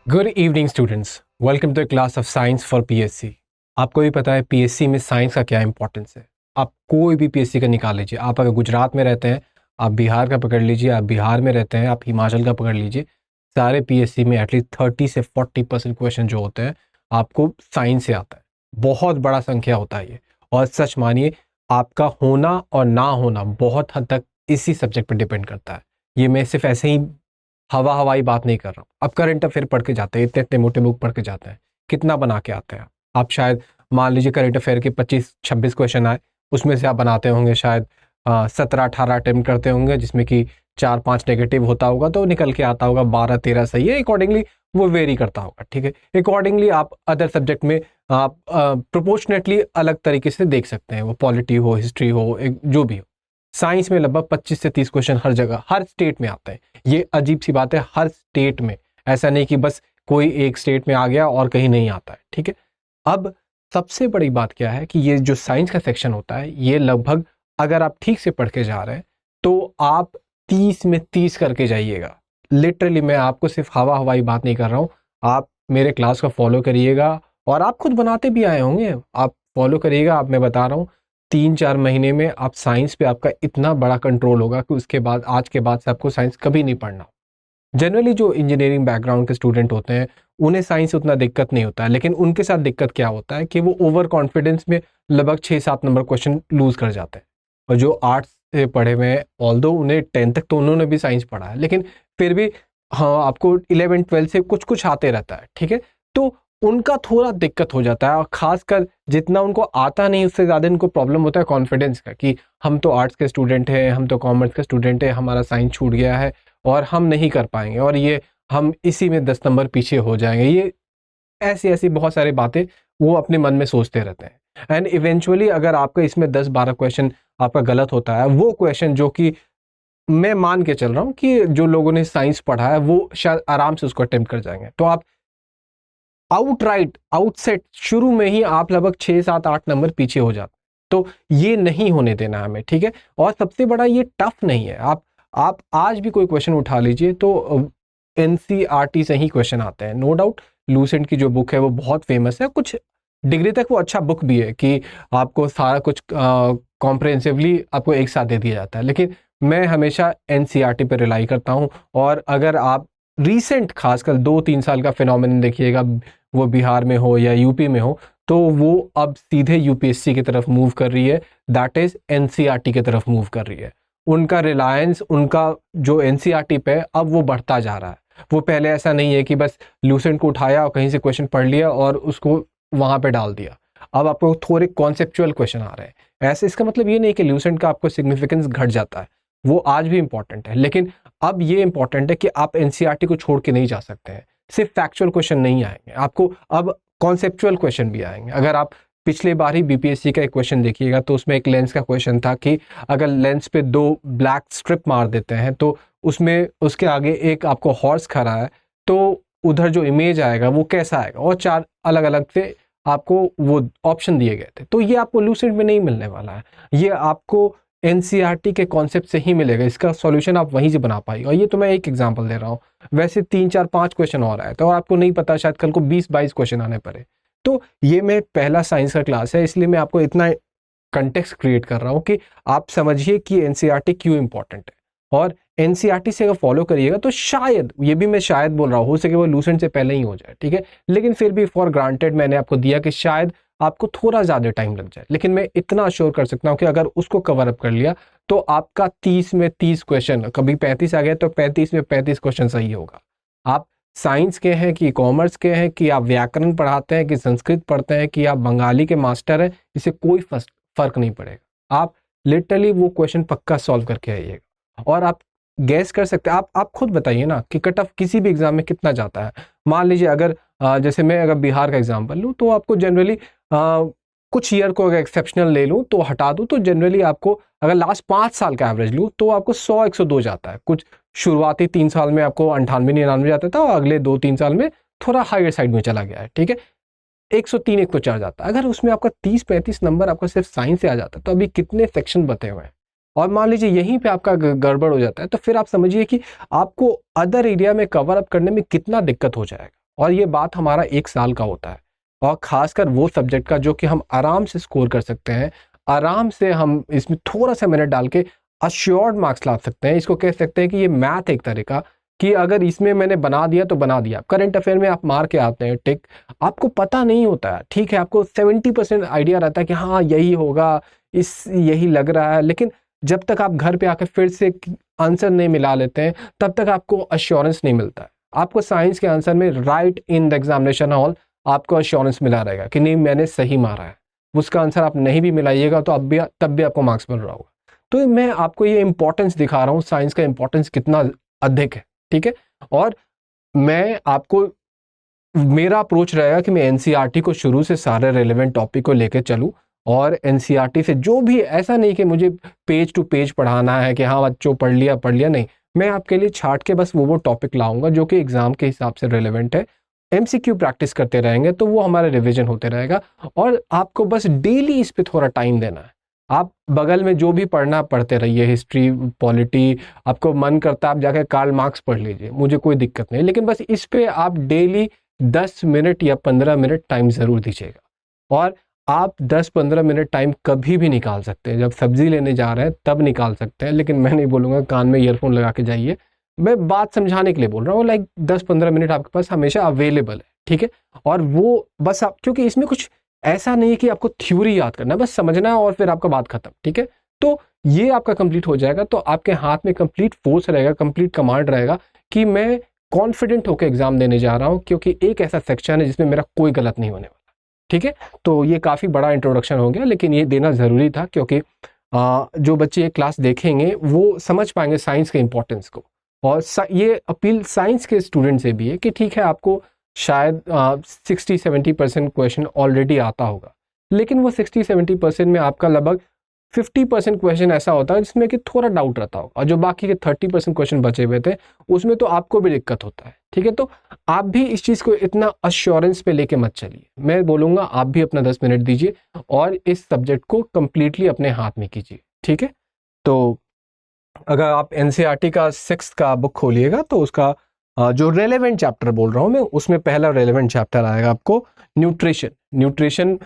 Good evening students, welcome to class of science for PSC. आपको भी पता है पीएससी में साइंस का क्या इंपॉर्टेंस है। आप कोई भी पीएससी का निकाल लीजिए, आप अगर गुजरात में रहते हैं, आप बिहार का पकड़ लीजिए, आप बिहार में रहते हैं, आप हिमाचल का पकड़ लीजिए, सारे पीएससी में एटलीस्ट 30 से 40% क्वेश्चन जो होते हैं आपको साइंस से आता है। बहुत बड़ा संख्या होता है ये, और सच मानिए आपका होना और ना होना बहुत हद तक इसी सब्जेक्ट पर डिपेंड करता है। ये मैं सिर्फ ऐसे ही हवाई बात नहीं कर रहा हूँ। अब करंट अफेयर पढ़ के जाते हैं, इतने इतने मोटे बुक पढ़ के जाते हैं, कितना बना के आते हैं आप शायद मान लीजिए करंट अफेयर के 25-26 क्वेश्चन आए, उसमें से आप बनाते होंगे शायद 17-18 अटेम्प्ट करते होंगे, जिसमें कि 4-5 नेगेटिव होता होगा, तो निकल के आता होगा 12-13 सही है। अकॉर्डिंगली वो वेरी करता होगा, ठीक है। अकॉर्डिंगली आप अदर सब्जेक्ट में आप प्रोपोर्शनेटली अलग तरीके से देख सकते हैं, वो पॉलिटी हो, हिस्ट्री हो, जो भी हो। साइंस में लगभग 25 से 30 क्वेश्चन हर जगह हर स्टेट में आते हैं। ये अजीब सी बात है, हर स्टेट में, ऐसा नहीं कि बस कोई एक स्टेट में आ गया और कहीं नहीं आता है, ठीक है। अब सबसे बड़ी बात क्या है कि ये जो साइंस का सेक्शन होता है, ये लगभग अगर आप ठीक से पढ़ के जा रहे हैं तो आप 30 में 30 करके जाइएगा। लिटरली मैं आपको सिर्फ हवाई बात नहीं कर रहा हूँ, आप मेरे क्लास को फॉलो करिएगा, और आप खुद बनाते भी आए होंगे, आप फॉलो करिएगा। आप मैं बता रहा हूँ 3-4 महीने में आप साइंस पे आपका इतना बड़ा कंट्रोल होगा कि उसके बाद आज के बाद से आपको साइंस कभी नहीं पढ़ना। जनरली जो इंजीनियरिंग बैकग्राउंड के स्टूडेंट होते हैं उन्हें साइंस उतना दिक्कत नहीं होता है, लेकिन उनके साथ दिक्कत क्या होता है कि वो ओवर कॉन्फिडेंस में लगभग 6-7 नंबर क्वेश्चन लूज कर जाते हैं। और जो आर्ट्स से पढ़े हुए हैं, ऑल्दो उन्हें 10th तक तो उन्होंने भी साइंस पढ़ा है, लेकिन फिर भी हाँ आपको 11-12 से कुछ कुछ आते रहता है, ठीक है। तो उनका थोड़ा दिक्कत हो जाता है, और खासकर जितना उनको आता नहीं उससे ज़्यादा इनको प्रॉब्लम होता है कॉन्फिडेंस का, कि हम तो आर्ट्स के स्टूडेंट हैं, हम तो कॉमर्स के स्टूडेंट हैं, हमारा साइंस छूट गया है और हम नहीं कर पाएंगे, और ये हम इसी में 10 नंबर पीछे हो जाएंगे। ये ऐसी ऐसी बहुत सारी बातें वो अपने मन में सोचते रहते हैं। एंड इवेंचुअली अगर आपका इसमें 10-12 क्वेश्चन आपका गलत होता है, वो क्वेश्चन जो कि मैं मान के चल रहा हूँ कि जो लोगों ने साइंस पढ़ा है वो शायद आराम से उसको अटेम्प्ट कर जाएंगे, तो आप आउटसेट शुरू में ही आप लगभग 6-7-8 नंबर पीछे हो जाते। तो ये नहीं होने देना हमें, ठीक है। और सबसे बड़ा ये टफ नहीं है। आप आज भी कोई क्वेश्चन उठा लीजिए तो एनसीईआरटी से ही क्वेश्चन आते हैं, नो डाउट। लूसेंट की जो बुक है वो बहुत फेमस है, कुछ डिग्री तक वो अच्छा बुक भी है कि आपको सारा कुछ कॉम्प्रिहेंसिवली आपको एक साथ दे दिया जाता है, लेकिन मैं हमेशा एनसीईआरटी पर रिलाई करता हूँ। और अगर आप रिसेंट खासकर 2-3 साल का फिनोमेनन देखिएगा, वो बिहार में हो या यूपी में हो, तो वो अब सीधे यूपीएससी की तरफ मूव कर रही है, दैट इज एनसीईआरटी की तरफ मूव कर रही है। उनका रिलायंस, उनका जो एनसीईआरटी पे अब वो बढ़ता जा रहा है। वो पहले ऐसा नहीं है कि बस लूसेंट को उठाया और कहीं से क्वेश्चन पढ़ लिया और उसको वहां पे डाल दिया। अब आपको थोड़े कॉन्सेप्चुअल क्वेश्चन आ रहे हैं। ऐसे इसका मतलब ये नहीं कि लूसेंट का आपको सिग्निफिकेंस घट जाता है, वो आज भी इंपॉर्टेंट है, लेकिन अब ये इंपॉर्टेंट है कि आप एनसीईआरटी को छोड़ के नहीं जा सकते हैं। सिर्फ फैक्चुअल क्वेश्चन नहीं आएंगे, आपको अब कॉन्सेप्चुअल क्वेश्चन भी आएंगे। अगर आप पिछले बार ही बीपीएससी का एक क्वेश्चन देखिएगा तो उसमें एक लेंस का क्वेश्चन था कि अगर लेंस पे 2 ब्लैक स्ट्रिप मार देते हैं तो उसमें उसके आगे एक आपको हॉर्स खड़ा है, तो उधर जो इमेज आएगा वो कैसा आएगा, और 4 अलग अलग से आपको वो ऑप्शन दिए गए थे। तो ये आपको लूसेंट में नहीं मिलने वाला है, ये आपको एनसीईआरटी के कॉन्सेप्ट से ही मिलेगा। इसका सॉल्यूशन आप वहीं से बना पाएंगे। और ये तो मैं एक एग्जांपल दे रहा हूँ, वैसे 3-4-5 क्वेश्चन और आए तो आपको नहीं पता, शायद कल को 20-22 क्वेश्चन आने पड़े। तो ये मैं पहला साइंस का क्लास है, इसलिए मैं आपको इतना कंटेक्स्ट क्रिएट कर रहा हूँ कि आप समझिए कि एनसीईआरटी क्यों इंपॉर्टेंट है। और एनसीईआरटी से अगर फॉलो करिएगा तो शायद, ये भी मैं शायद बोल रहा हूँ, हो सके वो लूसेंट से पहले ही हो जाए, ठीक है। लेकिन फिर भी फॉर ग्रांटेड मैंने आपको दिया कि शायद आपको थोड़ा ज़्यादा टाइम लग जाए, लेकिन मैं इतना अश्योर कर सकता हूँ कि अगर उसको कवर अप कर लिया तो आपका 30 में 30 क्वेश्चन, कभी 35 आ गया तो 35 में 35 क्वेश्चन सही होगा। आप साइंस के हैं कि कॉमर्स के हैं, कि आप व्याकरण पढ़ाते हैं कि संस्कृत पढ़ते हैं, कि आप बंगाली के मास्टर हैं, इससे कोई फर्क नहीं पड़ेगा। आप लिटरली वो क्वेश्चन पक्का सॉल्व करके आइएगा। और आप गैस कर सकते हैं, आप खुद बताइए ना कि कट ऑफ किसी भी एग्जाम में कितना जाता है। मान लीजिए अगर जैसे मैं अगर बिहार का एग्जाम्पल लूँ तो आपको जनरली कुछ ईयर को अगर एक्सेप्शनल ले लूँ तो हटा दूँ, तो जनरली आपको अगर लास्ट 5 साल का एवरेज लूँ तो आपको 100-102 जाता है। कुछ शुरुआती 3 साल में आपको 98-99 जाता था, और अगले 2-3 साल में थोड़ा हायर साइड में चला गया है, ठीक है। 103-104 जाता है। अगर उसमें आपका 30-35 नंबर आपका सिर्फ साइंस से आ जाता है तो अभी कितने सेक्शन बते हुए हैं। और मान लीजिए यहीं पे आपका गड़बड़ हो जाता है तो फिर आप समझिए कि आपको अदर एरिया में कवर अप करने में कितना दिक्कत हो जाएगा। और ये बात हमारा 1 साल का होता है, और खासकर वो सब्जेक्ट का जो कि हम आराम से स्कोर कर सकते हैं, आराम से हम इसमें थोड़ा सा मेहनत डाल के अश्योर्ड मार्क्स ला सकते हैं। इसको कह सकते हैं कि ये मैथ एक तरह का, कि अगर इसमें मैंने बना दिया तो बना दिया। करंट अफेयर में आप मार के आते हैं टिक, आपको पता नहीं होता है, ठीक है, आपको 70% आइडिया रहता है कि हाँ यही होगा, यही लग रहा है, लेकिन जब तक आप घर पे आकर फिर से आंसर नहीं मिला लेते हैं तब तक आपको अश्योरेंस नहीं मिलता है। आपको साइंस के आंसर में right in the examination hall आपको अश्योरेंस मिला रहेगा कि नहीं मैंने सही मारा है। उसका आंसर आप नहीं भी मिलाइएगा तो तब भी आपको मार्क्स मिल रहा होगा। तो मैं आपको ये इंपॉर्टेंस दिखा रहा हूँ, साइंस का इंपॉर्टेंस कितना अधिक है, ठीक है। और मैं आपको, मेरा अप्रोच रहेगा कि मैं एनसीईआरटी को शुरू से सारे रेलेवेंट टॉपिक को लेकर चलूँ, और एनसीईआरटी से जो भी, ऐसा नहीं कि मुझे पेज टू पेज पढ़ाना है कि हाँ बच्चों पढ़ लिया, नहीं, मैं आपके लिए छाट के बस वो टॉपिक लाऊंगा जो कि एग्जाम के हिसाब से रेलेवेंट है। एमसीक्यू प्रैक्टिस करते रहेंगे तो वो हमारा रिवीजन होते रहेगा, और आपको बस डेली इस पे थोड़ा टाइम देना है। आप बगल में जो भी पढ़ना पढ़ते रहिए, हिस्ट्री, पॉलिटी, आपको मन करता है आप जाकर कार्ल मार्क्स पढ़ लीजिए, मुझे कोई दिक्कत नहीं, लेकिन बस इस पे आप डेली 10 मिनट या 15 मिनट टाइम ज़रूर दीजिएगा। और आप 10-15 मिनट टाइम कभी भी निकाल सकते हैं, जब सब्जी लेने जा रहे हैं तब निकाल सकते हैं, लेकिन मैं नहीं बोलूँगा कान में ईयरफोन लगा के जाइए, मैं बात समझाने के लिए बोल रहा हूँ। लाइक 10-15 मिनट आपके पास हमेशा अवेलेबल है, ठीक है। और वो बस आप, क्योंकि इसमें कुछ ऐसा नहीं है कि आपको थ्योरी याद करना है, बस समझना है और फिर आपका बात खत्म, ठीक है। तो ये आपका कंप्लीट हो जाएगा तो आपके हाथ में कंप्लीट फोर्स रहेगा, कंप्लीट कमांड रहेगा कि मैं कॉन्फिडेंट होकर एग्जाम देने जा रहा हूँ, क्योंकि एक ऐसा सेक्शन है जिसमें मेरा कोई गलत नहीं होने वाला, ठीक है। तो ये काफ़ी बड़ा इंट्रोडक्शन हो गया, लेकिन ये देना ज़रूरी था, क्योंकि जो बच्चे ये क्लास देखेंगे वो समझ पाएंगे साइंस के इंपॉर्टेंस को। और ये अपील साइंस के स्टूडेंट से भी है कि ठीक है आपको शायद 60-70% क्वेश्चन ऑलरेडी आता होगा, लेकिन वो 60-70% में आपका लगभग 50% क्वेश्चन ऐसा होता है जिसमें कि थोड़ा डाउट रहता होगा, और जो बाकी के 30% क्वेश्चन बचे हुए थे उसमें तो आपको भी दिक्कत होता है, ठीक है। तो आप भी इस चीज़ को इतना अश्योरेंस पे लेके मत चलिए, मैं बोलूँगा आप भी अपना 10 मिनट दीजिए और इस सब्जेक्ट को कम्प्लीटली अपने हाथ में कीजिए, ठीक है। तो अगर आप एनसीईआरटी का 6th का बुक खोलिएगा तो उसका जो रेलेवेंट चैप्टर बोल रहा हूँ मैं, उसमें पहला रेलेवेंट चैप्टर आएगा आपको न्यूट्रिशन।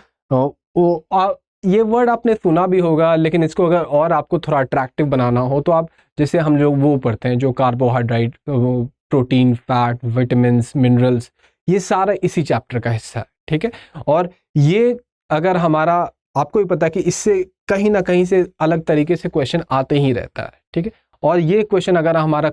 ये वर्ड आपने सुना भी होगा, लेकिन इसको अगर और आपको थोड़ा अट्रैक्टिव बनाना हो तो आप, जैसे हम लोग वो पढ़ते हैं जो carbohydrate, protein, fat, vitamins, minerals, ये सारा इसी चैप्टर का हिस्सा है, ठीक है। और ये अगर हमारा, आपको भी पता है कि इससे कहीं ना कहीं से अलग तरीके से क्वेश्चन आते ही रहता है, ठीक है। और ये क्वेश्चन अगर हमारा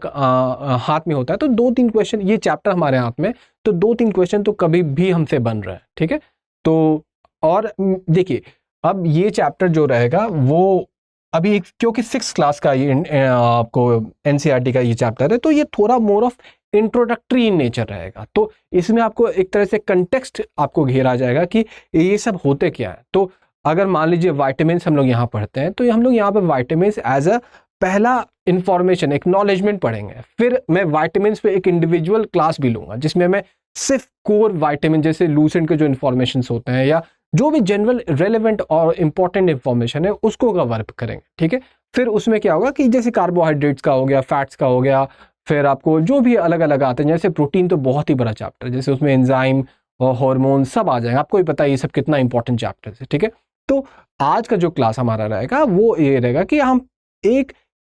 हाथ में होता है तो 2-3 क्वेश्चन, ये चैप्टर हमारे हाथ में तो 2-3 क्वेश्चन तो कभी भी हमसे बन रहा है, ठीक है। तो और देखिए अब ये चैप्टर जो रहेगा वो अभी क्योंकि 6th क्लास का ये आपको एनसीईआरटी का ये चैप्टर है, तो ये थोड़ा more of introductory in nature रहेगा। तो इसमें आपको एक तरह से कंटेक्स्ट आपको घेरा जाएगा कि ये सब होते क्या है। तो अगर मान लीजिए वाइटामिन्स हम लोग यहाँ पढ़ते हैं, तो हम लोग यहाँ पर वाइटामिन्स एज अ पहला इंफॉर्मेशन, एक्नॉलेजमेंट पढ़ेंगे। फिर मैं वाइटामिन्स पे एक इंडिविजुअल क्लास भी लूंगा जिसमें मैं सिर्फ कोर वाइटामिन, जैसे लूसेंट के जो इन्फॉर्मेशन होते हैं या जो भी जनरल रेलेवेंट और इंपॉर्टेंट इंफॉर्मेशन है उसको कवर करेंगे, ठीक है। फिर उसमें क्या होगा कि जैसे कार्बोहाइड्रेट्स का हो गया, फैट्स का हो गया, फिर आपको जो भी अलग अलग आते हैं, जैसे प्रोटीन तो बहुत ही बड़ा चैप्टर है, जैसे उसमें एंजाइम और हार्मोन सब आ जाएंगे, आपको भी पता है ये सब कितना इंपॉर्टेंट चैप्टर है, ठीक है। तो आज का जो क्लास हमारा रहेगा वो ये रहेगा कि हम एक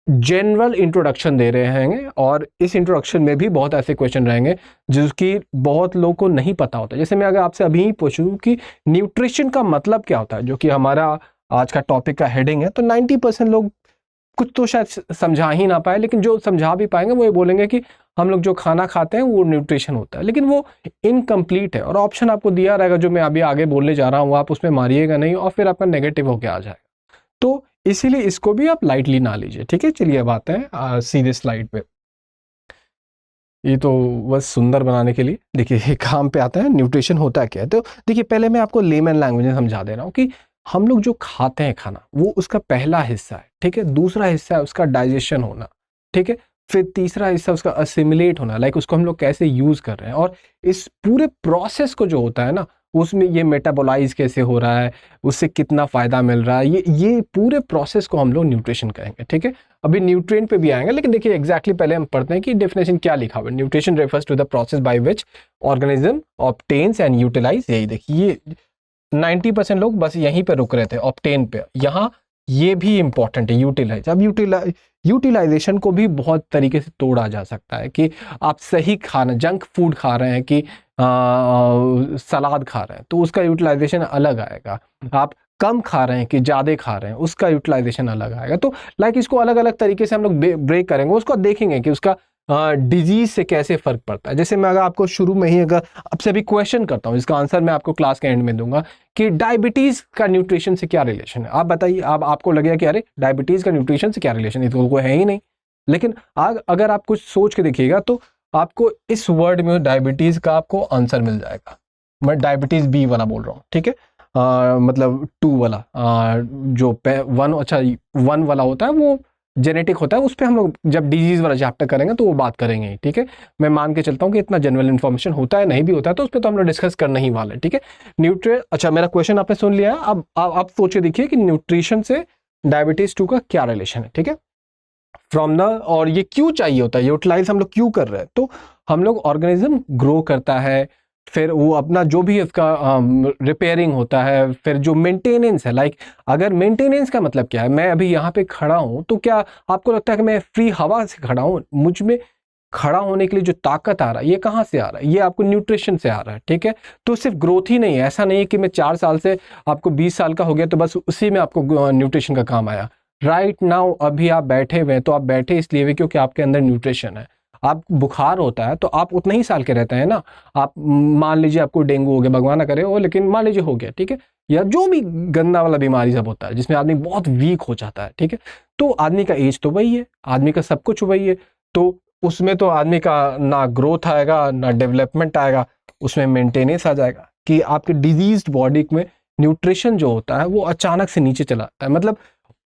जनरल इंट्रोडक्शन दे रहे हैं, और इस इंट्रोडक्शन में भी बहुत ऐसे क्वेश्चन रहेंगे जिसकी बहुत लोगों को नहीं पता होता। जैसे मैं अगर आपसे अभी ही पूछूं कि न्यूट्रिशन का मतलब क्या होता है, जो कि हमारा आज का टॉपिक का हेडिंग है, तो 90% लोग कुछ तो शायद समझा ही ना पाए, लेकिन जो समझा भी पाएंगे वो ये बोलेंगे कि हम लोग जो खाना खाते हैं वो न्यूट्रिशन होता है, लेकिन वो इनकम्प्लीट है। और ऑप्शन आपको दिया रहेगा जो मैं अभी आगे बोलने जा रहा हूँ, आप उसमें मारिएगा नहीं और फिर आपका नेगेटिव होके आ जाएगा। तो इसीलिए इसको भी आप लाइटली ना लीजिए, ठीक है। चलिए अब आते हैं सीधे स्लाइड पे। ये तो बस सुंदर बनाने के लिए, देखिए काम पे आता है न्यूट्रिशन होता क्या है। तो देखिए पहले मैं आपको लेमन लैंग्वेज में समझा दे रहा हूँ कि हम लोग जो खाते हैं खाना वो उसका पहला हिस्सा है, ठीक है। दूसरा हिस्सा है उसका डाइजेशन होना, ठीक है। फिर तीसरा हिस्सा उसका असिमिलेट होना, लाइक उसको हम लोग कैसे यूज कर रहे हैं। और इस पूरे प्रोसेस को जो होता है ना, उसमें ये मेटाबोलाइज कैसे हो रहा है, उससे कितना फ़ायदा मिल रहा है, ये पूरे प्रोसेस को हम लोग न्यूट्रिशन कहेंगे, ठीक है। अभी न्यूट्रिएंट पे भी आएंगे, लेकिन देखिए एग्जैक्टली पहले हम पढ़ते हैं कि डेफिनेशन क्या लिखा हुआ है। Nutrition refers to the process by which organism obtains and utilise, यही देखिए ये 90% लोग बस यहीं पे रुक रहे थे ऑब्टेन पे, यहाँ ये भी इंपॉर्टेंट है यूटिलाइज। अब यूटिलाइजेशन को भी बहुत तरीके से तोड़ा जा सकता है कि आप सही खाना, जंक फूड खा रहे हैं कि सलाद खा रहे हैं तो उसका यूटिलाइजेशन अलग आएगा, आप कम खा रहे हैं कि ज़्यादा खा रहे हैं उसका यूटिलाइजेशन अलग आएगा। तो लाइक इसको अलग अलग तरीके से हम लोग ब्रेक करेंगे, उसको देखेंगे कि उसका डिजीज से कैसे फर्क पड़ता है। जैसे मैं अगर आपको शुरू में ही अगर आपसे अभी क्वेश्चन करता हूँ, इसका आंसर मैं आपको क्लास के एंड में दूंगा कि डायबिटीज का न्यूट्रिशन से क्या रिलेशन है। आप बताइए, आपको लगेगा कि अरे डायबिटीज का न्यूट्रिशन से क्या रिलेशन है, तो कोई है ही नहीं। लेकिन अगर आप कुछ सोच के देखिएगा तो आपको इस वर्ड में डायबिटीज का आपको आंसर मिल जाएगा। मैं डायबिटीज बी वाला बोल रहा हूँ, ठीक है, मतलब 2 वाला, जो 1 वाला होता है वो जेनेटिक होता है, उस पर हम लोग जब डिजीज वाला चैप्टर करेंगे तो वो बात करेंगे, ठीक है। मैं मान के चलता हूँ कि इतना जनरल इन्फॉर्मेशन होता है, नहीं भी होता है, तो उस पर तो हम लोग डिस्कस करना ही वाले, ठीक है। अच्छा, मेरा क्वेश्चन आपने सुन लिया है, अब आप सोचे देखिए कि न्यूट्रिशन से डायबिटीज 2 का क्या रिलेशन है, ठीक है। और ये क्यों चाहिए होता है, यूटिलाइज हम लोग क्यों कर रहे हैं, तो हम लोग ऑर्गेनिज्म ग्रो करता है, फिर वो अपना जो भी उसका रिपेयरिंग होता है, फिर जो मेंटेनेंस है, लाइक अगर मेंटेनेंस का मतलब क्या है, मैं अभी यहाँ पे खड़ा हूँ तो क्या आपको लगता है कि मैं फ्री हवा से खड़ा हूँ, मुझ में खड़ा होने के लिए जो ताकत आ रहा है ये कहाँ से आ रहा है, ये आपको न्यूट्रिशन से आ रहा है, ठीक है। तो सिर्फ ग्रोथ ही नहीं है, ऐसा नहीं है कि मैं 4 साल से आपको 20 साल का हो गया तो बस उसी में आपको न्यूट्रिशन का काम आया। राइट नाउ अभी आप बैठे हुए हैं तो आप बैठे इसलिए हुए क्योंकि आपके अंदर न्यूट्रिशन है। आप बुखार होता है तो आप उतने ही साल के रहते हैं ना, आप मान लीजिए आपको डेंगू हो गया, भगवान ना करे हो, लेकिन मान लीजिए हो गया, ठीक है, या जो भी गंदा वाला बीमारी सब होता है जिसमें आदमी बहुत वीक हो जाता है, ठीक है, तो आदमी का एज तो वही है, आदमी का सब कुछ वही है, तो उसमें तो आदमी का ना ग्रोथ आएगा ना डेवलपमेंट आएगा, उसमें मेंटेनेंस आ जाएगा कि आपके डिजीज्ड बॉडी में न्यूट्रिशन जो होता है वो अचानक से नीचे चला आता है। मतलब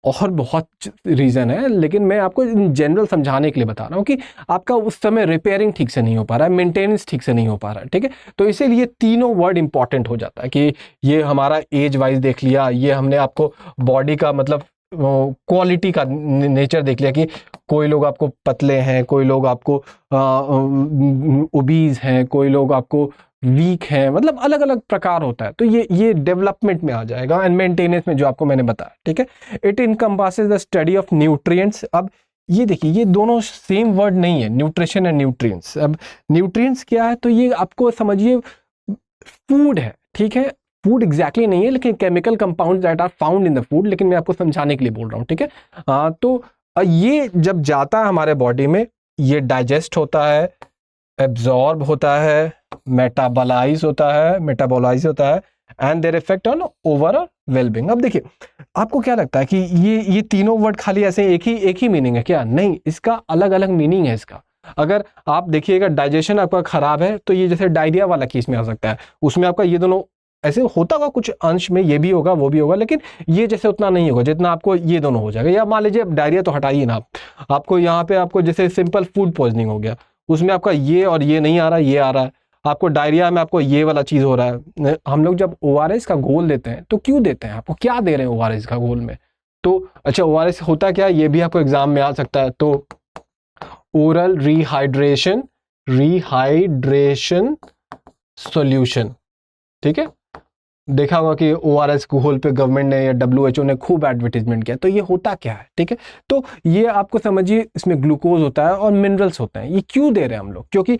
और बहुत रीज़न है, लेकिन मैं आपको इन जनरल समझाने के लिए बता रहा हूँ कि आपका उस समय रिपेयरिंग ठीक से नहीं हो पा रहा है, मेंटेनेंस ठीक से नहीं हो पा रहा है, ठीक है। तो इसीलिए तीनों वर्ड इंपॉर्टेंट हो जाता है कि ये हमारा एज वाइज देख लिया, ये हमने आपको बॉडी का मतलब क्वालिटी का नेचर देख लिया कि कोई लोग आपको पतले हैं, कोई लोग आपको ओबीज हैं, कोई लोग आपको वीक है, मतलब अलग अलग प्रकार होता है। तो ये डेवलपमेंट में आ जाएगा एंड मेंटेनेंस में जो आपको मैंने बताया, ठीक है। It encompasses the study of nutrients. अब ये देखिए ये दोनों सेम वर्ड नहीं है, न्यूट्रिशन एंड न्यूट्रिएंट्स। अब न्यूट्रिएंट्स क्या है, तो ये आपको समझिए फूड है, ठीक है, फूड एग्जैक्टली नहीं है लेकिन chemical compound that are found in the food, लेकिन मैं आपको समझाने के लिए बोल रहा हूँ, ठीक है। तो ये जब जाता है हमारे बॉडी में, ये डाइजेस्ट होता है, एब्जॉर्ब होता है, मेटाबोलाइज होता है and their effect on overall wellbeing. अब देखिए आपको क्या लगता है कि ये तीनों वर्ड खाली ऐसे एक ही मीनिंग है क्या? नहीं, इसका अलग अलग मीनिंग है इसका। अगर आप देखिएगा डाइजेशन आपका खराब है तो ये जैसे डायरिया वाला केस में आ सकता है, उसमें आपका ये दोनों ऐसे होता होगा, कुछ अंश में ये भी होगा वो भी होगा, लेकिन ये जैसे उतना नहीं होगा जितना आपको ये दोनों हो जाएगा। या मान लीजिए डायरिया तो हटाइए ना, आपको यहाँ पे आपको जैसे सिंपल फूड पॉइजनिंग हो गया, उसमें आपका ये और ये नहीं आ रहा, ये आ रहा है। आपको डायरिया में आपको ये वाला चीज़ हो रहा है। हम लोग जब ORS का घोल देते हैं तो क्यों देते हैं, आपको क्या दे रहे हैं ORS का घोल में? तो अच्छा ORS होता क्या, ये भी आपको एग्जाम में आ सकता है। तो ओरल रिहाइड्रेशन सॉल्यूशन, ठीक है। देखा होगा कि ORS घोल पे गवर्नमेंट ने या WHO ने खूब एडवर्टीजमेंट किया। तो ये होता क्या है, ठीक है। तो ये आपको समझिए इसमें ग्लूकोज होता है और मिनरल्स होते हैं। ये क्यों दे रहे हैं हम लोग? क्योंकि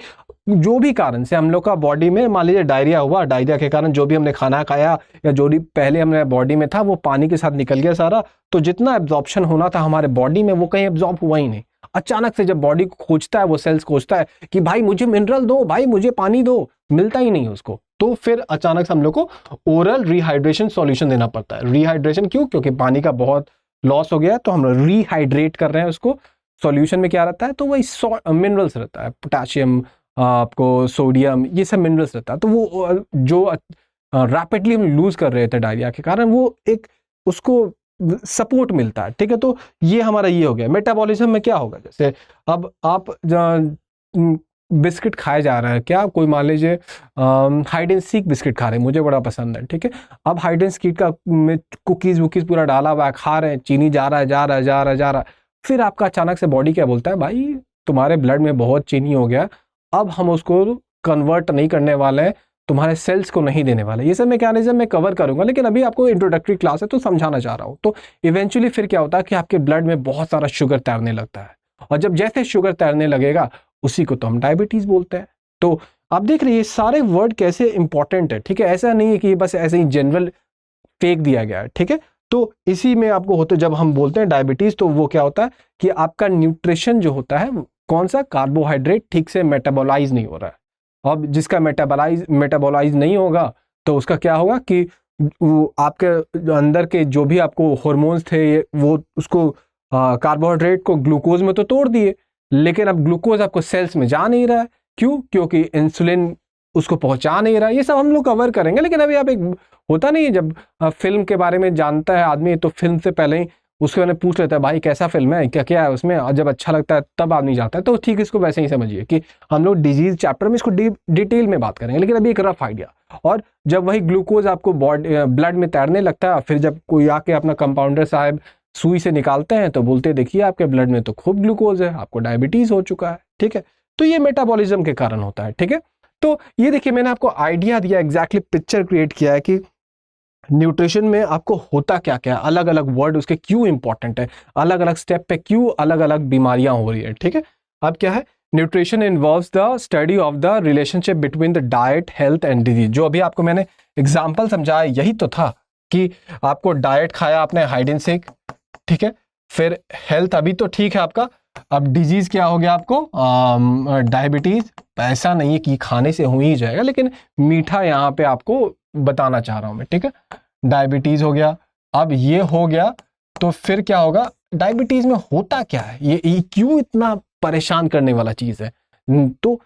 जो भी कारण से हम लोग का बॉडी में मान लीजिए डायरिया हुआ, डायरिया के कारण जो भी हमने खाना खाया या जो भी पहले हमने बॉडी में था वो पानी के साथ निकल गया सारा, तो जितना एब्जॉर्प्शन होना था हमारे बॉडी में वो कहीं एब्जॉर्ब हुआ ही नहीं। अचानक से जब बॉडी खोजता है, वो सेल्स खोजता है कि भाई मुझे मिनरल दो, भाई मुझे पानी दो, मिलता ही नहीं उसको। तो फिर अचानक से हम लोग को ओरल रिहाइड्रेशन सॉल्यूशन देना पड़ता है। रिहाइड्रेशन क्यों? क्योंकि पानी का बहुत लॉस हो गया, तो हम लोग रिहाइड्रेट कर रहे हैं उसको। सॉल्यूशन में क्या रहता है, तो वही मिनरल्स रहता है, पोटेशियम, आपको सोडियम, ये सब मिनरल्स रहता है। तो वो जो रैपिडली हम लूज कर रहे थे डायरिया के कारण, वो एक उसको सपोर्ट मिलता है, ठीक है। तो ये हमारा ये हो गया। मेटाबॉलिज्म में क्या होगा, जैसे अब आप बिस्किट खाया जा रहा है, क्या कोई मान लीजिए हाइड एंड सीक बिस्किट खा रहे हैं, मुझे बड़ा पसंद है, ठीक है। अब हाइड एंड सीक का में कुकीज़ वुकीज़ पूरा डाला हुआ है, खा रहे हैं, चीनी जा रहा है जा रहा है जा रहा है जा रहा है, फिर आपका अचानक से बॉडी क्या बोलता है, भाई तुम्हारे ब्लड में बहुत चीनी हो गया, अब हम उसको कन्वर्ट नहीं करने वाले हैं, तुम्हारे सेल्स को नहीं देने वाले। ये सब मैकेनिज्म मैं कवर करूंगा, लेकिन अभी आपको इंट्रोडक्टरी क्लास है तो समझाना चाह रहा हूँ। तो इवेंचुअली फिर क्या होता है कि आपके ब्लड में बहुत सारा शुगर तैरने लगता है, और जब जैसे शुगर तैरने लगेगा उसी को तो हम डायबिटीज बोलते हैं। तो आप देख रहे हैं ये सारे वर्ड कैसे इंपॉर्टेंट है, ठीक है। ऐसा नहीं है कि ये बस ऐसे ही जनरल फेंक दिया गया है, ठीक है। तो इसी में आपको होते, जब हम बोलते हैं डायबिटीज, तो वो क्या होता है कि आपका न्यूट्रिशन जो होता है, कौन सा, कार्बोहाइड्रेट ठीक से मेटाबोलाइज नहीं हो रहा है। अब जिसका मेटाबोलाइज नहीं होगा तो उसका क्या होगा कि आपके अंदर के जो भी आपको हार्मोन्स थे वो उसको कार्बोहाइड्रेट को ग्लूकोज में तो तोड़ दिए, लेकिन अब ग्लूकोज आपको सेल्स में जा नहीं रहा है। क्यों? क्योंकि इंसुलिन उसको पहुंचा नहीं रहा है। ये सब हम लोग कवर करेंगे, लेकिन अभी आप एक होता नहीं है जब फिल्म के बारे में जानता है आदमी तो फिल्म से पहले ही उसके बारे में पूछ लेता है, भाई कैसा फिल्म है, क्या क्या है उसमें, और जब अच्छा लगता है तब आदमी जाता है। तो ठीक, इसको वैसे ही समझिए कि हम लोग डिजीज चैप्टर में इसको डिटेल में बात करेंगे, लेकिन अभी एक रफ आइडिया। और जब वही ग्लूकोज आपको ब्लड में तैरने लगता है, फिर जब कोई आके अपना कंपाउंडर साहब सुई से निकालते हैं तो बोलते हैं देखिए आपके ब्लड में तो खूब ग्लूकोज है, आपको डायबिटीज हो चुका है, ठीक है। तो ये मेटाबॉलिज्म के कारण होता है, ठीक है। तो ये देखिए मैंने आपको आइडिया दिया, एग्जैक्टली पिक्चर क्रिएट किया है कि न्यूट्रिशन में आपको होता क्या क्या, अलग अलग वर्ड उसके क्यों इंपॉर्टेंट है, अलग अलग स्टेप पे क्यों अलग अलग बीमारियां हो रही है, ठीक है। अब क्या है, nutrition involves the study of the relationship between the diet, health and disease. जो अभी आपको मैंने एग्जाम्पल समझाया यही तो था कि आपको डाइट खाया आपने हाइड एंड सीक, ठीक है, फिर हेल्थ अभी तो ठीक है आपका, अब डिजीज क्या हो गया आपको, डायबिटीज। ऐसा नहीं है कि खाने से हो ही जाएगा, लेकिन मीठा यहाँ पे आपको बताना चाह रहा हूं मैं, ठीक है। डायबिटीज हो गया, अब ये हो गया, तो फिर क्या होगा, डायबिटीज में होता क्या है, ये क्यों इतना परेशान करने वाला चीज है। तो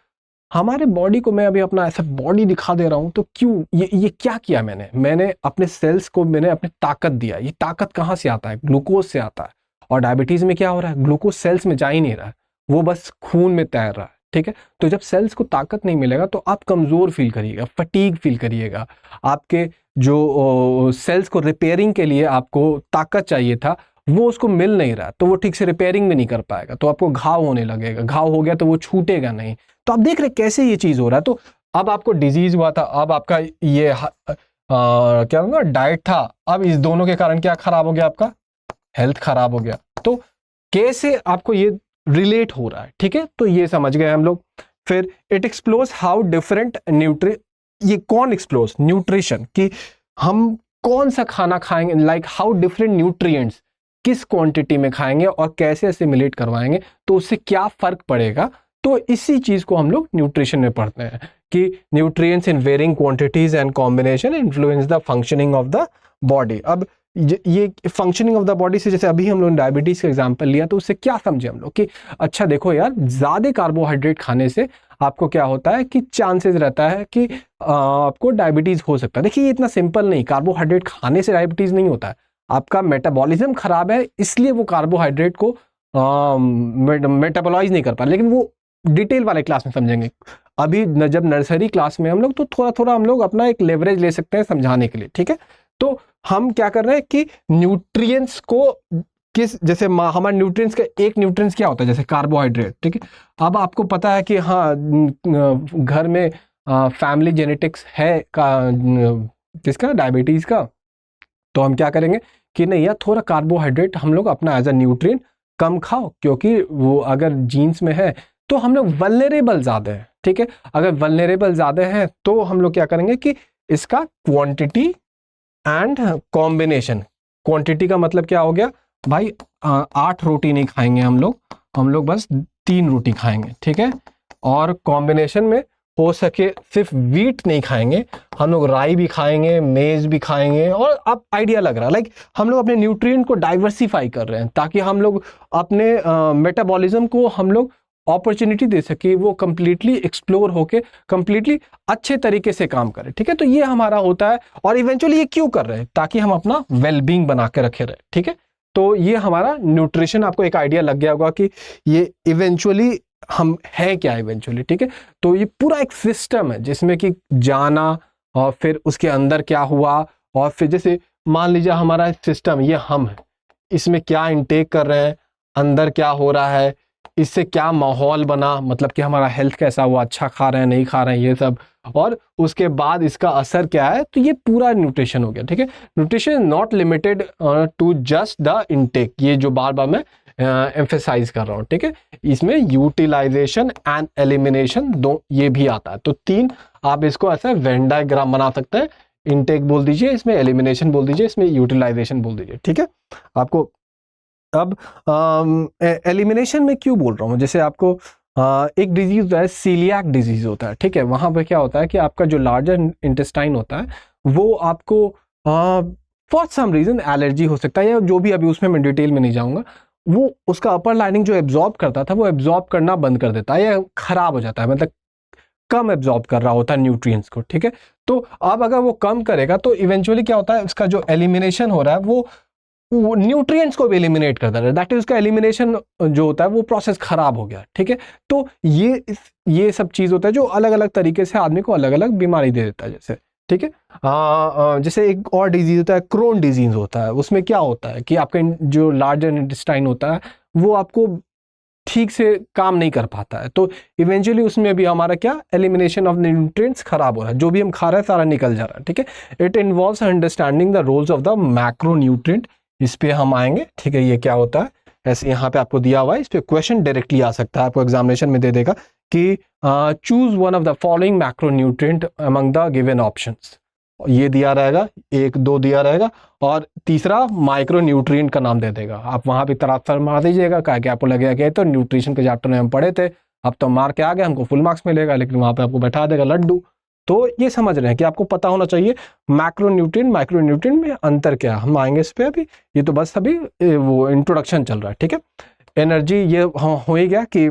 हमारे बॉडी को मैं अभी अपना ऐसा बॉडी दिखा दे रहा हूं, तो क्यों ये क्या किया मैंने अपने सेल्स को मैंने अपने ताकत दिया। ये ताकत कहाँ से आता है? ग्लूकोज से आता है। और डायबिटीज में क्या हो रहा है, ग्लूकोज सेल्स में जा ही नहीं रहा है, वो बस खून में तैर रहा है, ठीक है। तो जब सेल्स को ताकत नहीं मिलेगा तो आप कमजोर फील करिएगा, फटीग फील करिएगा, आपके जो सेल्स को रिपेयरिंग के लिए आपको ताकत चाहिए था वो उसको मिल नहीं रहा, तो वो ठीक से रिपेयरिंग भी नहीं कर पाएगा, तो आपको घाव होने लगेगा, घाव हो गया तो वो छूटेगा नहीं। तो आप देख रहे कैसे ये चीज हो रहा है। तो अब आपको डिजीज हुआ था, अब आपका ये क्या होगा, डाइट था, अब इस दोनों के कारण क्या खराब हो गया, आपका हेल्थ खराब हो गया। तो कैसे आपको ये रिलेट हो रहा है, ठीक है। तो ये समझ गए हम लोग। फिर इट एक्सप्लोर्स हाउ डिफरेंट ये कौन एक्सप्लोर्स, न्यूट्रिशन, कि हम कौन सा खाना खाएंगे, लाइक हाउ डिफरेंट न्यूट्रिएंट्स किस क्वांटिटी में खाएंगे और कैसे असिमिलेट करवाएंगे, तो उससे क्या फर्क पड़ेगा। तो इसी चीज को हम लोग न्यूट्रिशन में पढ़ते हैं कि nutrients in varying quantities and combination influence the functioning of the body. अब ये फंक्शनिंग ऑफ द बॉडी से, जैसे अभी हम लोग डायबिटीज का एग्जांपल लिया, तो उससे क्या समझे हम लोग कि अच्छा देखो यार, ज्यादा कार्बोहाइड्रेट खाने से आपको क्या होता है कि चांसेस रहता है कि आपको डायबिटीज हो सकता है। देखिए ये इतना सिंपल नहीं, कार्बोहाइड्रेट खाने से डायबिटीज नहीं होता है, आपका मेटाबॉलिज्म खराब है इसलिए वो कार्बोहाइड्रेट को मेटाबोलाइज नहीं कर पा, लेकिन वो डिटेल वाले क्लास में समझेंगे। अभी जब नर्सरी क्लास में हम लोग, तो थोड़ा थोड़ा हम लोग अपना एक लेवरेज ले सकते हैं समझाने के लिए, ठीक है। तो हम क्या कर रहे हैं कि न्यूट्रिएंट्स को किस, जैसे हमारे न्यूट्रिएंट्स का एक न्यूट्रिएंट्स क्या होता है, जैसे कार्बोहाइड्रेट, ठीक है। अब आपको पता है कि हाँ घर में फैमिली जेनेटिक्स है किसका, डायबिटीज का, तो हम क्या करेंगे कि नहीं यार थोड़ा कार्बोहाइड्रेट हम लोग अपना एज अ न्यूट्रिएंट कम खाओ, क्योंकि वो अगर जीन्स में है तो हम लोग वल्नरेबल ज़्यादा है, ठीक है। अगर वल्नरेबल ज़्यादा है तो हम लोग क्या करेंगे कि इसका क्वांटिटी एंड कॉम्बिनेशन। क्वांटिटी का मतलब क्या हो गया भाई, 8 रोटी नहीं खाएंगे हम लोग बस 3 रोटी खाएंगे, ठीक है। और कॉम्बिनेशन में हो सके सिर्फ व्हीट नहीं खाएंगे, हम लोग राई भी खाएंगे, मेज भी खाएंगे। और अब आइडिया लग रहा है, लाइक हम लोग अपने न्यूट्रिएंट को डाइवर्सिफाई कर रहे हैं ताकि हम लोग अपने मेटाबॉलिज्म को हम लोग अपॉर्चुनिटी दे सके, वो कंप्लीटली एक्सप्लोर होके कंप्लीटली अच्छे तरीके से काम करे, ठीक है। तो ये हमारा होता है, और इवेंचुअली ये क्यों कर रहे हैं, ताकि हम अपना वेलबींग बना के रखे रहे, ठीक है। तो ये हमारा न्यूट्रिशन, आपको एक आइडिया लग गया होगा कि ये इवेंचुअली हम है क्या इवेंचुअली, ठीक है। तो ये पूरा एक सिस्टम है जिसमें कि जाना और फिर उसके अंदर क्या हुआ, और फिर जैसे मान लीजिए हमारा सिस्टम ये हम है, इसमें क्या इनटेक कर रहे हैं, अंदर क्या हो रहा है, इससे क्या माहौल बना, मतलब कि हमारा हेल्थ कैसा हुआ, अच्छा खा रहे हैं नहीं खा रहे हैं ये सब, और उसके बाद इसका असर क्या है। तो ये पूरा न्यूट्रिशन हो गया, ठीक है। Nutrition is not limited to just the intake, ये जो बार बार मैं एम्फेसाइज कर रहा हूँ, ठीक है। इसमें यूटिलाइजेशन एंड एलिमिनेशन दो ये भी आता है। तो तीन आप इसको ऐसा वेन डायग्राम बना सकते हैं। इनटेक बोल दीजिए, इसमें एलिमिनेशन बोल दीजिए, इसमें यूटिलाइजेशन बोल दीजिए, ठीक है। आपको अब एलिमिनेशन में क्यों बोल रहा हूँ, जैसे आपको एक डिजीज होता है, सीलियाक डिजीज होता है, ठीक है। वहां पे क्या होता है कि आपका जो लार्जर इंटेस्टाइन होता है वो आपको फॉर सम रीजन एलर्जी हो सकता है या जो भी, अभी उसमें मैं डिटेल में नहीं जाऊंगा, वो उसका अपर लाइनिंग जो एब्जॉर्ब करता था वो एब्जॉर्ब करना बंद कर देता है या खराब हो जाता है, मतलब कम एब्जॉर्ब कर रहा होता है न्यूट्रिएंट्स को, ठीक है। तो अब अगर वो कम करेगा तो इवेंचुअली क्या होता है, उसका जो एलिमिनेशन हो रहा है वो न्यूट्रिएंट्स को भी एलिमिनेट करता है, दैट इज उसका एलिमिनेशन जो होता है वो प्रोसेस खराब हो गया, ठीक है। तो ये सब चीज होता है जो अलग अलग तरीके से आदमी को अलग अलग बीमारी दे देता है, जैसे, ठीक है। जैसे एक और डिजीज होता है, क्रोन डिजीज होता है। उसमें क्या होता है कि आपका जो लार्जर इंटेस्टाइन होता है वो आपको ठीक से काम नहीं कर पाता है, तो इवेंचुअली उसमें भी हमारा क्या, एलिमिनेशन ऑफ न्यूट्रिएंट्स खराब हो रहा है, जो भी हम खा रहे हैं सारा निकल जा रहा है, ठीक है। It involves understanding the roles of the macronutrient, इस पे हम आएंगे, ठीक है। ये क्या होता है, ऐसे यहाँ पे आपको दिया हुआ है, इस पे क्वेश्चन डायरेक्टली आ सकता है, आपको एग्जामिनेशन में दे देगा कि choose one of the following macro nutrient among the given options, ये दिया रहेगा, एक दो दिया रहेगा, और तीसरा माइक्रो न्यूट्रिएंट का नाम दे देगा। आप वहां पे तरफ मार दीजिएगा, क्या कि आपको लगेगा कि तो न्यूट्रिशन के चैप्टर में हम पढ़े थे, अब तो मार के आ गए, हमको फुल मार्क्स मिलेगा, लेकिन वहां पे आपको बैठा देगा लड्डू। तो ये समझ रहे हैं कि आपको पता होना चाहिए मैक्रो न्यूट्रिएंट माइक्रो न्यूट्रिएंट में अंतर क्या, हम आएंगे इस पे अभी, ये तो बस अभी वो इंट्रोडक्शन चल रहा है, ठीक है। एनर्जी ये हो ही गया कि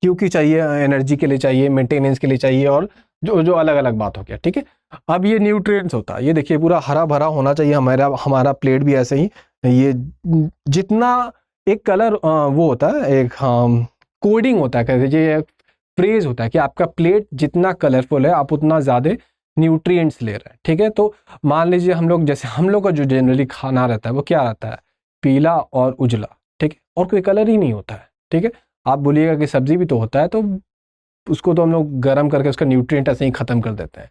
क्योंकि चाहिए, एनर्जी के लिए चाहिए, मेंटेनेंस के लिए चाहिए, और जो जो अलग अलग बात हो गया, ठीक है। अब ये न्यूट्रिएंट्स होता है, ये देखिए पूरा हरा भरा होना चाहिए हमारा प्लेट भी ऐसे ही, ये जितना एक कलर वो होता है, एक कोडिंग होता है, कह दीजिए फ्रेज होता है कि आपका प्लेट जितना कलरफुल है आप उतना ज़्यादा न्यूट्रिएंट्स ले रहे हैं, ठीक है। तो मान लीजिए हम लोग, जैसे हम लोग का जो जनरली खाना रहता है वो क्या रहता है, पीला और उजला, ठीक है, और कोई कलर ही नहीं होता है, ठीक है। आप बोलिएगा कि सब्जी भी तो होता है, तो उसको तो हम लोग गर्म करके उसका न्यूट्रिएंट ऐसे ही खत्म कर देते हैं।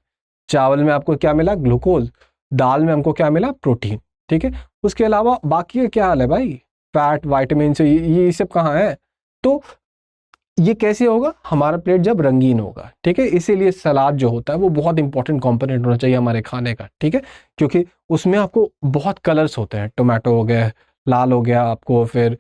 चावल में आपको क्या मिला, ग्लूकोज, दाल में हमको क्या मिला, प्रोटीन, ठीक है। उसके अलावा बाकी का क्या हाल है भाई, फैट, वाइटामिन से ये सब कहाँ है। तो ये कैसे होगा, हमारा प्लेट जब रंगीन होगा, ठीक है। इसीलिए सलाद जो होता है वो बहुत इंपॉर्टेंट कंपोनेंट होना चाहिए हमारे खाने का, ठीक है, क्योंकि उसमें आपको बहुत कलर्स होते हैं, टोमेटो हो गया, लाल हो गया आपको, फिर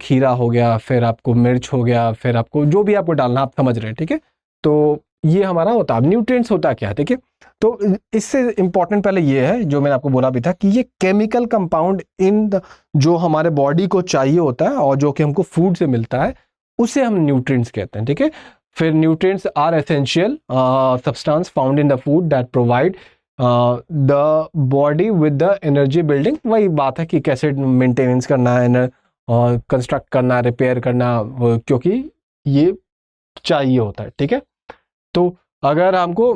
खीरा हो गया, फिर आपको मिर्च हो गया, फिर आपको जो भी आपको डालना, आप समझ रहे हैं, ठीक है। तो ये हमारा होता है। न्यूट्रिएंट्स होता क्या है, ठीक है। तो इससे इंपॉर्टेंट पहले ये है जो मैंने आपको बोला भी था कि ये केमिकल कंपाउंड इन जो हमारे बॉडी को चाहिए होता है और जो कि हमको फूड से मिलता है उसे हम न्यूट्रिएंट्स कहते हैं, ठीक है। फिर nutrients are essential substance found in the food that provide the body with the energy building. वही बात है कि कैसे मेंटेनेंस करना है और कंस्ट्रक्ट करना, रिपेयर करना, क्योंकि ये चाहिए होता है, ठीक है। तो अगर हमको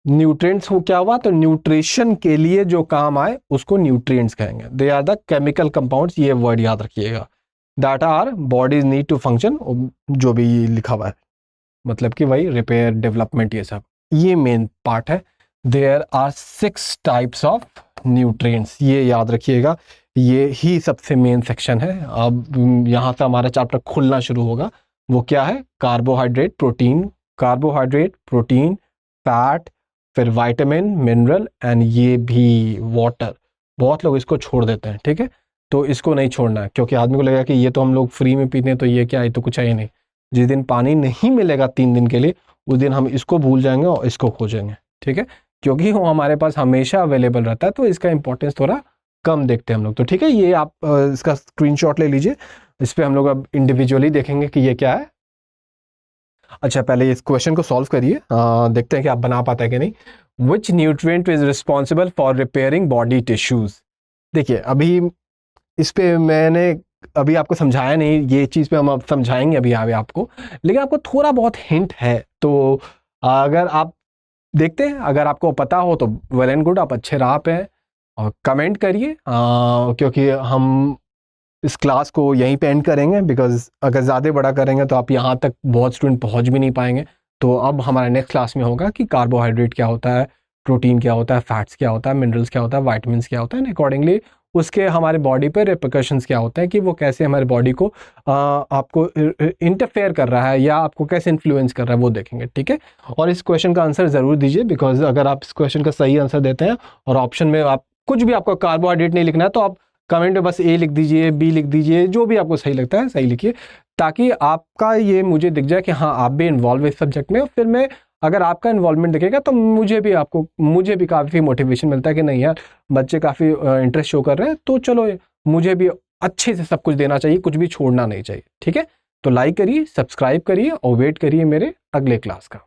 न्यूट्रिएंट्स हो क्या हुआ, तो न्यूट्रिशन के लिए जो काम आए उसको न्यूट्रिएंट्स कहेंगे। They are the chemical compounds, ये वर्ड याद रखिएगा, that are bodies need to function, जो भी लिखा हुआ है, मतलब कि वही रिपेयर, डेवलपमेंट, ये सब, ये मेन पार्ट है। There are 6 types of nutrients, ये याद रखिएगा, ये ही सबसे मेन सेक्शन है। अब यहाँ से हमारा चैप्टर खुलना शुरू होगा। वो क्या है, कार्बोहाइड्रेट, प्रोटीन, फैट, फिर विटामिन, मिनरल एंड ये भी वाटर। बहुत लोग इसको छोड़ देते हैं, ठीक है। तो इसको नहीं छोड़ना है, क्योंकि आदमी को लगेगा कि ये तो हम लोग फ्री में पीते हैं, तो ये क्या है, तो कुछ है ही नहीं। जिस दिन पानी नहीं मिलेगा 3 दिन के लिए, उस दिन हम इसको भूल जाएंगे और इसको खोजेंगे, ठीक है, क्योंकि वो हमारे पास हमेशा अवेलेबल रहता है, तो इसका इंपॉर्टेंस थोड़ा कम देखते हैं हम लोग। तो ठीक है, ये आप इसका स्क्रीनशॉट ले लीजिए, इस पर हम लोग अब इंडिविजुअली देखेंगे कि ये क्या है। अच्छा, पहले इस क्वेश्चन को सॉल्व करिए, देखते हैं कि आप बना पाते हैं कि नहीं। विच nutrient is responsible for repairing body tissues. देखिए अभी इस पे मैंने अभी आपको समझाया नहीं, ये चीज़ पे हम अब समझाएंगे अभी आगे आपको, लेकिन आपको थोड़ा बहुत हिंट है। तो अगर आप देखते हैं, अगर आपको पता हो तो वेल एंड गुड, आप अच्छे राह पे हैं। और कमेंट करिए, क्योंकि हम इस क्लास को यहीं पे एंड करेंगे, बिकॉज अगर ज़्यादा बड़ा करेंगे तो आप यहाँ तक बहुत स्टूडेंट पहुँच भी नहीं पाएंगे। तो अब हमारा नेक्स्ट क्लास में होगा कि कार्बोहाइड्रेट क्या होता है, प्रोटीन क्या होता है, फैट्स क्या होता है, मिनरल्स क्या होता है, वाइटामिन क्या होता है, एंड अकॉर्डिंगली उसके हमारे बॉडी पर रिपरकशंस क्या होते हैं, कि वो कैसे हमारे बॉडी को आपको इंटरफेयर कर रहा है या आपको कैसे इन्फ्लुएंस कर रहा है, वो देखेंगे, ठीक है। और इस क्वेश्चन का आंसर ज़रूर दीजिए, बिकॉज अगर आप इस क्वेश्चन का सही आंसर देते हैं और ऑप्शन में आप कुछ भी, आपको कार्बोहाइड्रेट नहीं लिखना है तो आप कमेंट में बस ए लिख दीजिए, बी लिख दीजिए, जो भी आपको सही लगता है सही लिखिए, ताकि आपका ये मुझे दिख जाए कि हाँ आप भी इन्वॉल्व इस सब्जेक्ट में। और फिर मैं, अगर आपका इन्वॉल्वमेंट दिखेगा तो मुझे भी काफ़ी मोटिवेशन मिलता है कि नहीं यार, बच्चे काफ़ी इंटरेस्ट शो कर रहे हैं, तो चलो मुझे भी अच्छे से सब कुछ देना चाहिए, कुछ भी छोड़ना नहीं चाहिए, ठीक है। तो लाइक करिए, सब्सक्राइब करिए और वेट करिए मेरे अगले क्लास का।